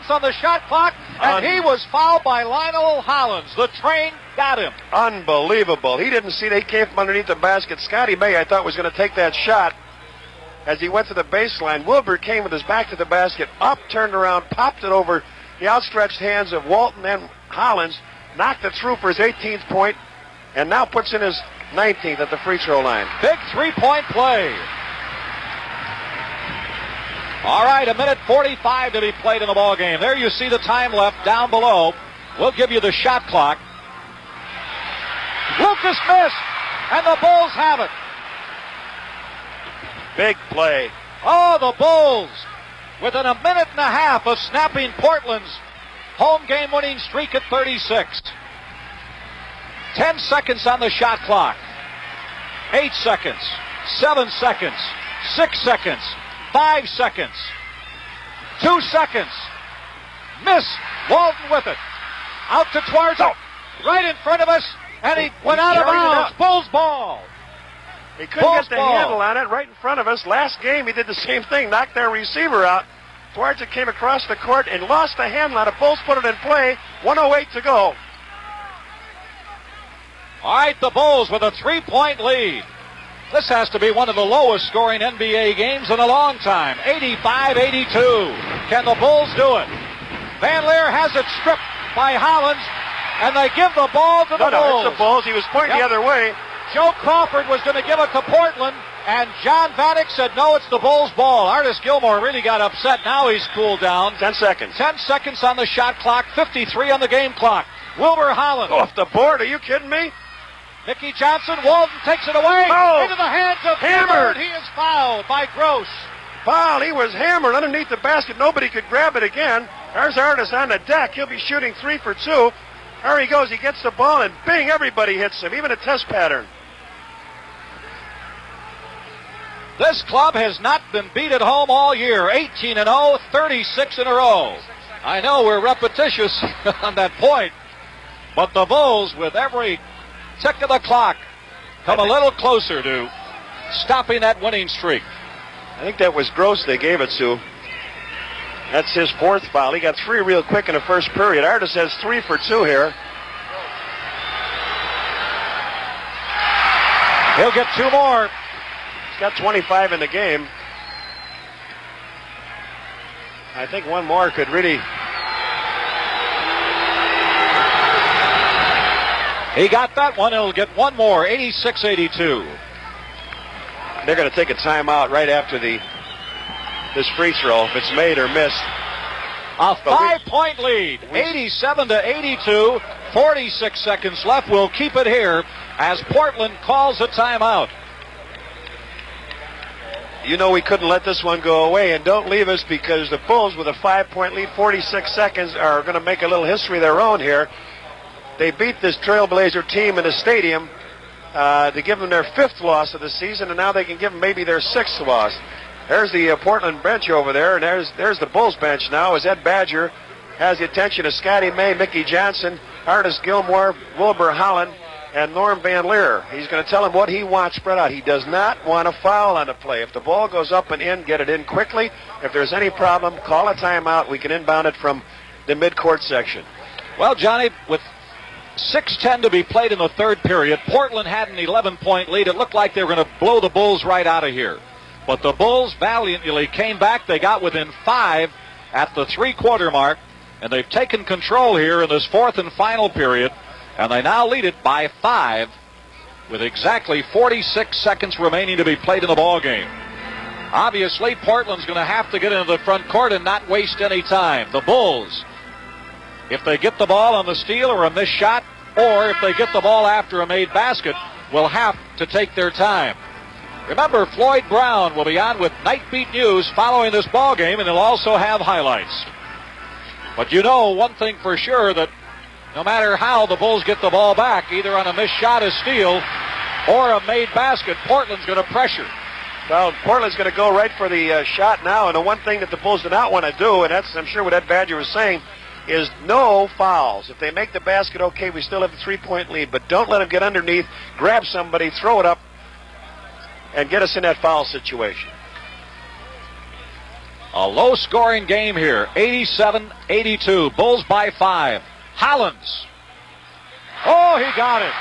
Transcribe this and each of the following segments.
seconds on the shot clock, and he was fouled by Lionel Hollins. The train got him. Unbelievable. He didn't see that. He came from underneath the basket. Scotty May, I thought, was going to take that shot as he went to the baseline. Wilbur came with his back to the basket, up, turned around, popped it over the outstretched hands of Walton and Hollins, knocked it through for his 18th point, and now puts in his 19th at the free throw line. Big three-point play. All right, 1:45 to be played in the ball game. There you see the time left down below. We'll give you the shot clock. Lucas missed, and the Bulls have it. Big play. Oh, the Bulls, within a minute and a half of snapping Portland's home game winning streak at 36. 10 seconds on the shot clock. 8 seconds. 7 seconds. 6 seconds. 5 seconds. 2 seconds. Miss. Walton with it. Out to Twardzik. Right in front of us. And he went out of bounds. Bulls ball. He couldn't get the handle on it right in front of us. Last game he did the same thing. Knocked their receiver out. Twardzik came across the court and lost the handle on it. Bulls put it in play. 1:08 to go. All right, the Bulls with a 3-point lead. This has to be one of the lowest scoring NBA games in a long time. 85-82. Can the Bulls do it? Van Lier has it stripped by Hollins, and they give the ball to the Bulls. No, it's the Bulls. He was pointing the other way. Joe Crawford was going to give it to Portland, and John Vanek said, no, it's the Bulls' ball. Artis Gilmore really got upset. Now he's cooled down. 10 seconds. 10 seconds on the shot clock, 53 on the game clock. Wilbur Holland. Off the board. Are you kidding me? Mickey Johnson. Walton takes it away. Into the hands of hammered. He is fouled by Gross. Foul. He was hammered underneath the basket. Nobody could grab it again. There's Artis on the deck. He'll be shooting 3 for 2. There he goes. He gets the ball, and bing, everybody hits him, even a test pattern. This club has not been beat at home all year. 18-0, 36 in a row. I know we're repetitious on that point, but the Bulls, with every tick of the clock, come a little closer to stopping that winning streak. I think that was Gross they gave it to. That's his 4th foul. He got 3 real quick in the first period. Artis has 3 for 2 here. He'll get 2 more. He's got 25 in the game. I think one more could really... He got that one. He'll get 1 more. 86-82. They're going to take a timeout right after this free throw if it's made or missed. A 5-point lead. 87-82. 46 seconds left. We'll keep it here as Portland calls a timeout. You know we couldn't let this one go away, and don't leave us, because the Bulls with a 5-point lead, 46 seconds, are going to make a little history of their own here. They beat this Trailblazer team in the stadium to give them their 5th loss of the season, and now they can give them maybe their 6th loss. There's the Portland bench over there, and there's the Bulls bench now as Ed Badger has the attention of Scotty May, Mickey Johnson, Artis Gilmore, Wilbur Holland, and Norm Van Lier. He's going to tell him what he wants spread out. He does not want a foul on the play. If the ball goes up and in, get it in quickly. If there's any problem, call a timeout. We can inbound it from the midcourt section. Well, Johnny, with 6:10 to be played in the 3rd period, Portland had an 11-point lead. It looked like they were going to blow the Bulls right out of here. But the Bulls valiantly came back. They got within 5 at the 3-quarter mark, and they've taken control here in this 4th and final period. And they now lead it by 5 with exactly 46 seconds remaining to be played in the ball game. Obviously, Portland's going to have to get into the front court and not waste any time. The Bulls, if they get the ball on the steal or a missed shot, or if they get the ball after a made basket, will have to take their time. Remember, Floyd Brown will be on with Night Beat News following this ball game, and he'll also have highlights. But you know one thing for sure, that no matter how the Bulls get the ball back, either on a missed shot, a steal, or a made basket, Portland's going to pressure. Well, Portland's going to go right for the shot now, and the one thing that the Bulls do not want to do, and that's, I'm sure, what Ed Badger was saying, is no fouls. If they make the basket, okay, we still have a 3-point lead, but don't let them get underneath, grab somebody, throw it up, and get us in that foul situation. A low-scoring game here, 87-82. Bulls by 5. Hollins. Oh, he got it.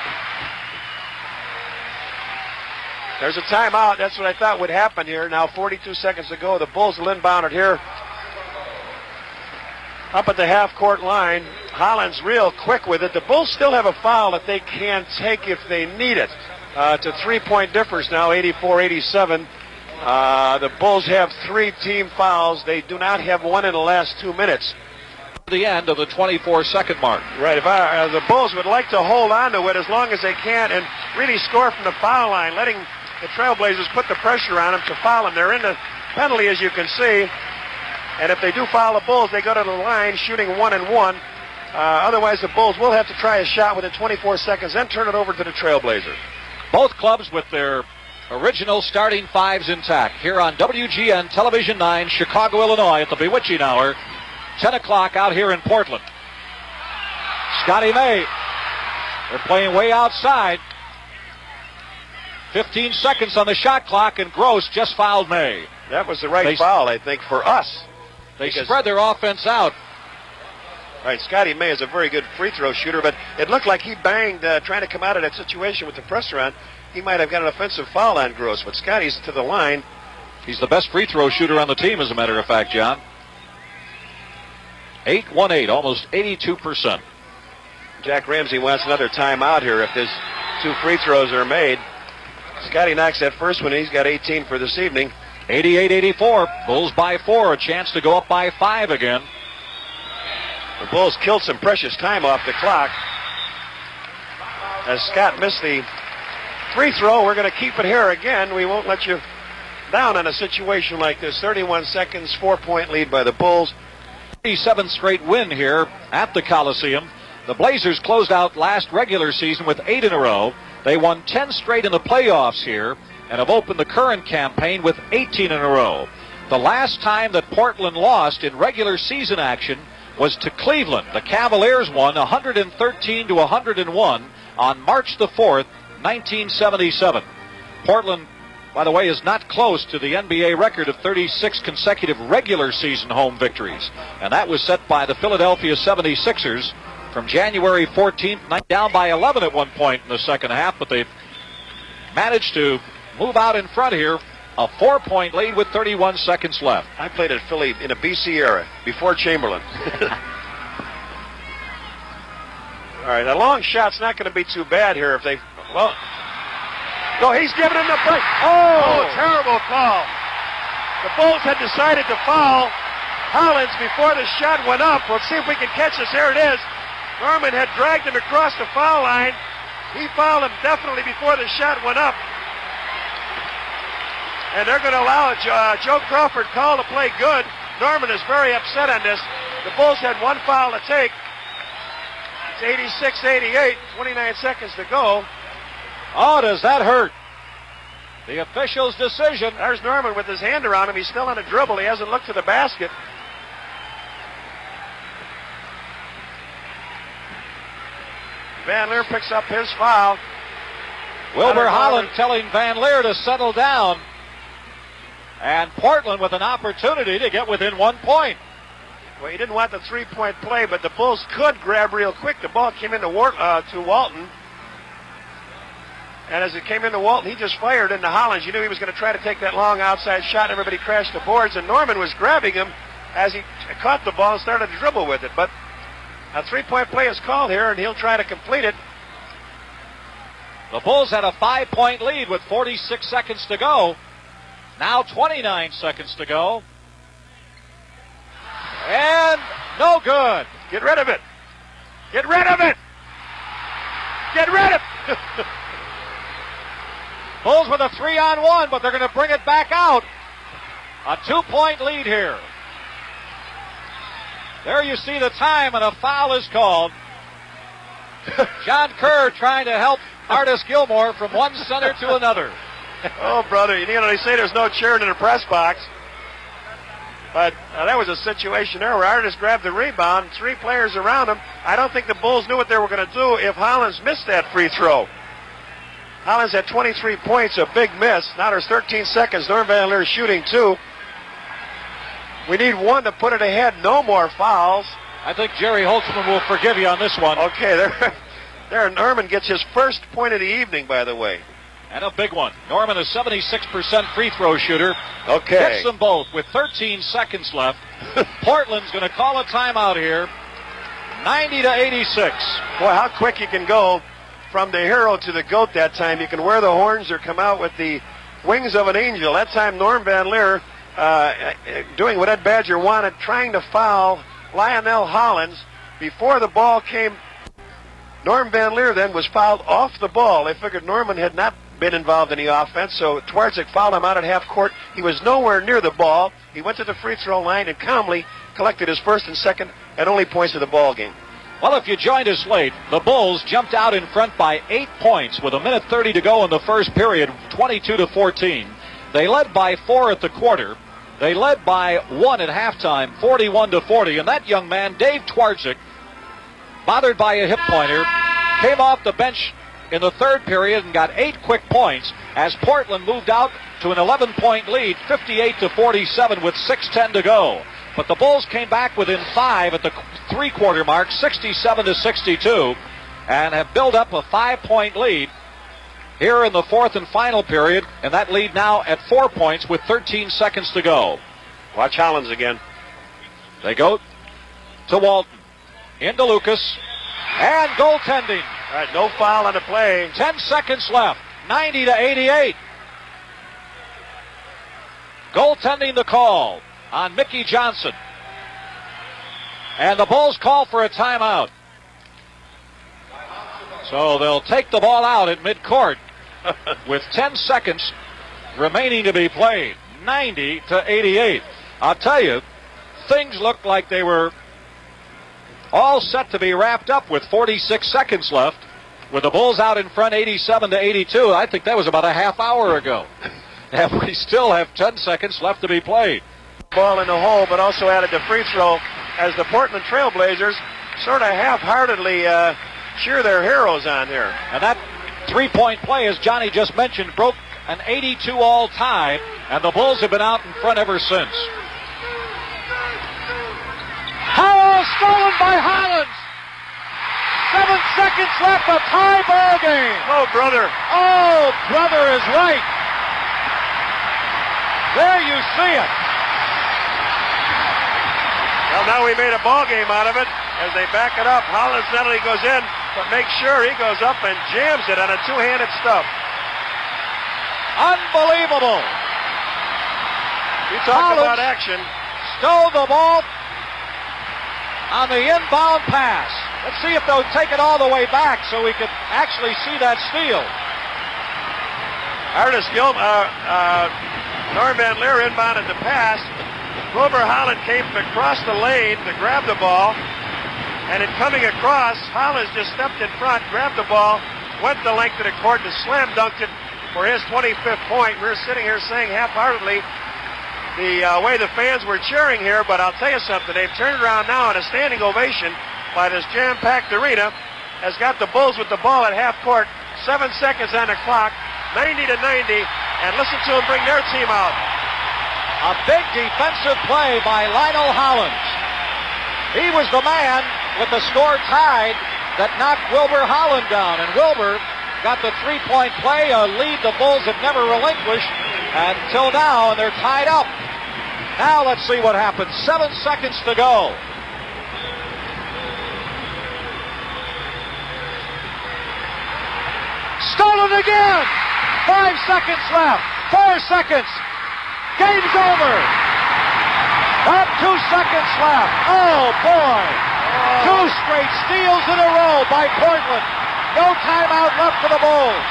There's a timeout. That's what I thought would happen here. Now 42 seconds to go. The Bulls will inbound it here. Up at the half-court line. Hollins real quick with it. The Bulls still have a foul that they can take if they need it. It's a 3-point difference now, 84-87. The Bulls have 3 team fouls. They do not have one in the last 2 minutes. The end of the 24-second mark. Right. If the Bulls would like to hold on to it as long as they can and really score from the foul line, letting the Trailblazers put the pressure on them to foul them. They're in the penalty, as you can see. And if they do foul the Bulls, they go to the line shooting 1-1. Otherwise, the Bulls will have to try a shot within 24 seconds, then turn it over to the Trailblazers. Both clubs with their original starting fives intact. Here on WGN Television 9, Chicago, Illinois, at the bewitching hour. 10 o'clock out here in Portland. Scotty May. They're playing way outside. 15 seconds on the shot clock, and Gross just fouled May. That was the right foul, I think, for us. They spread their offense out. Right, Scotty May is a very good free throw shooter, but it looked like he banged trying to come out of that situation with the pressure on. He might have got an offensive foul on Gross, but Scotty's to the line. He's the best free throw shooter on the team, as a matter of fact, John. 8-1-8, almost 82%. Jack Ramsey wants another timeout here if his 2 free throws are made. Scotty knocks that first one, and he's got 18 for this evening. 88-84. Bulls by 4. A chance to go up by 5 again. The Bulls killed some precious time off the clock. As Scott missed the free throw, we're going to keep it here again. We won't let you down on a situation like this. 31 seconds, 4-point lead by the Bulls. 37th straight win here at the Coliseum. The Blazers closed out last regular season with 8 in a row. They won 10 straight in the playoffs here and have opened the current campaign with 18 in a row. The last time that Portland lost in regular season action was to Cleveland. The Cavaliers won 113-101 on March the 4th, 1977. Portland, by the way, is not close to the NBA record of 36 consecutive regular season home victories. And that was set by the Philadelphia 76ers from January 14th, down by 11 at one point in the second half, but they've managed to move out in front here. A 4-point lead with 31 seconds left. I played at Philly in a BC era, before Chamberlain. All right, a long shot's not going to be too bad here if they... Well... No, he's giving him the break. Oh, terrible call. The Bulls had decided to foul Hollins before the shot went up. Let's see if we can catch this. Here it is. Norman had dragged him across the foul line. He fouled him definitely before the shot went up. And they're going to allow a Joe Crawford call to play good. Norman is very upset on this. The Bulls had one foul to take. It's 86-88, 29 seconds to go. Oh, does that hurt? The official's decision. There's Norman with his hand around him. He's still on a dribble. He hasn't looked to the basket. Van Lier picks up his foul. Wilbur Holland telling Van Lier to settle down. And Portland with an opportunity to get within 1 point. Well, he didn't want the 3-point play, but the Bulls could grab real quick. The ball came into to Walton. And as it came into Walton, he just fired into Hollins. You knew he was going to try to take that long outside shot. Everybody crashed the boards, and Norman was grabbing him as he caught the ball and started to dribble with it. But a 3-point play is called here, and he'll try to complete it. The Bulls had a 5-point lead with 46 seconds to go. Now 29 seconds to go. And no good. Get rid of it. Get rid of it. Get rid of it. Bulls with a 3-on-1, but they're going to bring it back out. A 2-point lead here. There you see the time, and a foul is called. John Kerr trying to help Artis Gilmore from one center to another. Oh, brother, you know, they say there's no cheering in the press box. But that was a situation there where Artis grabbed the rebound, 3 players around him. I don't think the Bulls knew what they were going to do if Hollins missed that free throw. Hollins had 23 points, a big miss. Now there's 13 seconds. Norm Van Lier shooting 2. We need one to put it ahead. No more fouls. I think Jerry Holtzman will forgive you on this one. Okay, there Norman gets his first point of the evening, by the way. And a big one. Norman, a 76% free throw shooter. Okay. Hits them both with 13 seconds left. Portland's going to call a timeout here. 90-86. Boy, how quick you can go from the hero to the GOAT that time. You can wear the horns or come out with the wings of an angel. That time, Norm Van Lier doing what Ed Badger wanted, trying to foul Lionel Hollins before the ball came. Norm Van Lier then was fouled off the ball. They figured Norman had not been involved in the offense, so Twardzik fouled him out at half court. He was nowhere near the ball. He went to the free throw line and calmly collected his first and second and only points of the ball game. Well, if you joined us late, the Bulls jumped out in front by 8 points with 1:30 to go in the first period, 22-14. They led by 4 at the quarter. They led by 1 at halftime, 41-40. And that young man, Dave Twardzik, bothered by a hip pointer, came off the bench in the third period and got 8 quick points as Portland moved out to an 11-point lead, 58-47 with 6:10 to go. But the Bulls came back within 5 at the three-quarter mark, 67-62, and have built up a 5-point lead here in the fourth and final period, and that lead now at 4 points with 13 seconds to go. Watch Hollins again. They go to Walton, into Lucas, and goaltending. All right, no foul on the play. 10 seconds left, 90-88. Goaltending the call on Mickey Johnson. And the Bulls call for a timeout. So they'll take the ball out at midcourt with 10 seconds remaining to be played. 90-88. I'll tell you, things looked like they were all set to be wrapped up with 46 seconds left. With the Bulls out in front 87-82, I think that was about a half hour ago. And we still have 10 seconds left to be played. Ball in the hole, but also added the free throw as the Portland Trailblazers sort of half-heartedly cheer their heroes on here. And that three-point play, as Johnny just mentioned, broke an 82 all-time, and the Bulls have been out in front ever since. Foul stolen by Hollins. 7 seconds left, a tie ball game. Oh, brother. Oh, brother is right. There you see it. Well, now we made a ball game out of it as they back it up. Hollins not only goes in, but makes sure he goes up and jams it on a two-handed stuff. Unbelievable. You talk Hollins about action. Stole the ball on the inbound pass. Let's see if they'll take it all the way back so we can actually see that steal. Artis Gilmore, Norm Van Lier inbounded the pass. Wilbur Holland came across the lane to grab the ball. And in coming across, Hollins just stepped in front, grabbed the ball, went the length of the court and slam dunked it for his 25th point. We're sitting here saying half-heartedly the way the fans were cheering here, but I'll tell you something. They've turned around now and a standing ovation by this jam-packed arena has got the Bulls with the ball at half court. 7 seconds on the clock, 90-90, and listen to them bring their team out. A big defensive play by Lionel Hollins. He was the man with the score tied that knocked Wilbur Holland down, and Wilbur got the three-point play, a lead the Bulls have never relinquished until now, and they're tied up. Now let's see what happens. 7 seconds to go. Stolen again. 5 seconds left. 4 seconds. Game's over. About 2 seconds left. Oh, boy. 2 straight steals in a row by Portland. No timeout left for the Bulls.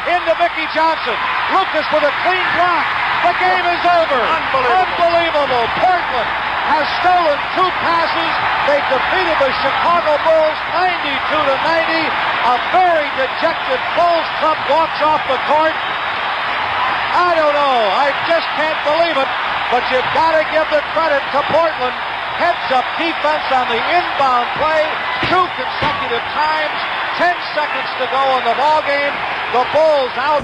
Into Mickey Johnson. Lucas with a clean block. The game is over. Unbelievable. Portland has stolen 2 passes. They defeated the Chicago Bulls 92-90. A very dejected Bulls club walks off the court. I don't know. I just can't believe it. But you've got to give the credit to Portland. Heads-up defense on the inbound play. 2 consecutive times. 10 seconds to go in the ball game. The Bulls out.